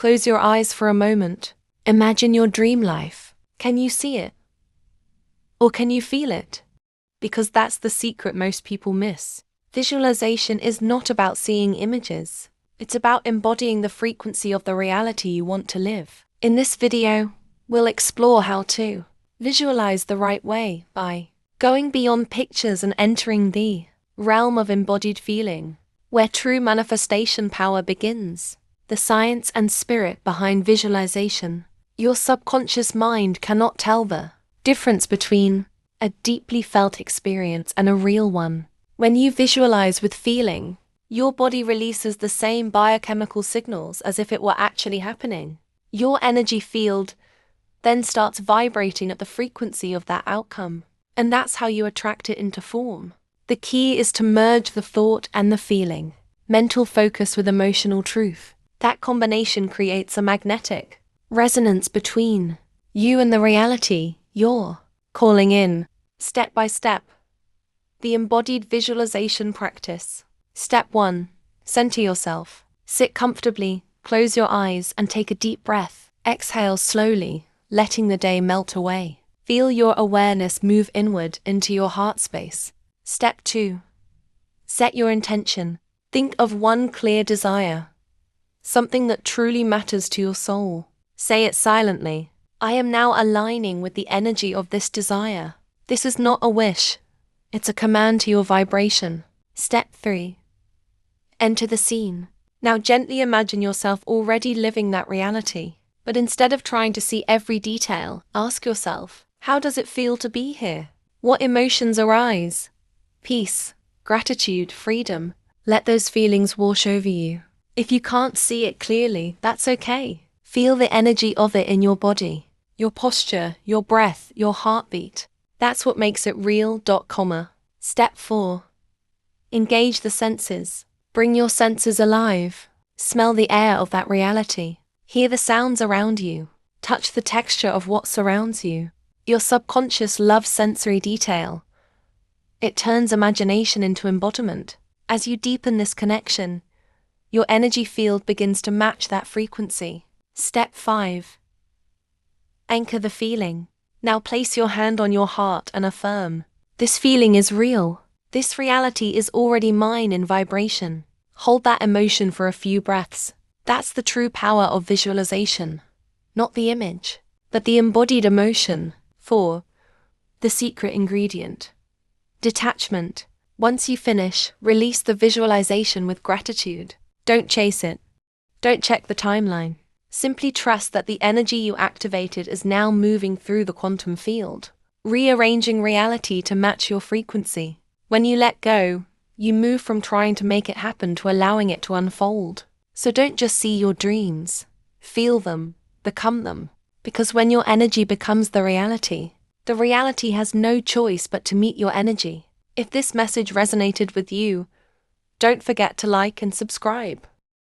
Close your eyes for a moment. Imagine your dream life. Can you see it? Or can you feel it? Because that's the secret most people miss. Visualization is not about seeing images. It's about embodying the frequency of the reality you want to live. In this video, we'll explore how to visualize the right way by going beyond pictures and entering the realm of embodied feeling, where true manifestation power begins. The science and spirit behind visualization. Your subconscious mind cannot tell the difference between a deeply felt experience and a real one. When you visualize with feeling, your body releases the same biochemical signals as if it were actually happening. Your energy field then starts vibrating at the frequency of that outcome, and that's how you attract it into form. The key is to merge the thought and the feeling, mental focus with emotional truth. That combination creates a magnetic resonance between you and the reality you're calling in. Step by step. The embodied visualization practice. Step 1. Center yourself. Sit comfortably, close your eyes, and take a deep breath. Exhale slowly, letting the day melt away. Feel your awareness move inward into your heart space. Step 2. Set your intention. Think of one clear desire, something that truly matters to your soul. Say it silently. I am now aligning with the energy of this desire. This is not a wish. It's a command to your vibration. Step 3. Enter the scene. Now gently imagine yourself already living that reality. But instead of trying to see every detail, ask yourself, how does it feel to be here? What emotions arise? Peace, gratitude, freedom. Let those feelings wash over you. If you can't see it clearly, that's okay. Feel the energy of it in your body, your posture, your breath, your heartbeat. That's what makes it real. Step 4. Engage the senses. Bring your senses alive. Smell the air of that reality. Hear the sounds around you. Touch the texture of what surrounds you. Your subconscious loves sensory detail. It turns imagination into embodiment. As you deepen this connection, your energy field begins to match that frequency. Step 5. Anchor the feeling. Now place your hand on your heart and affirm, this feeling is real. This reality is already mine in vibration. Hold that emotion for a few breaths. That's the true power of visualization. Not the image, but the embodied emotion. 4. The secret ingredient. Detachment. Once you finish, release the visualization with gratitude. Don't chase it. Don't check the timeline. Simply trust that the energy you activated is now moving through the quantum field, rearranging reality to match your frequency. When you let go, you move from trying to make it happen to allowing it to unfold. So don't just see your dreams. Feel them, become them. Because when your energy becomes the reality has no choice but to meet your energy. If this message resonated with you, don't forget to like and subscribe.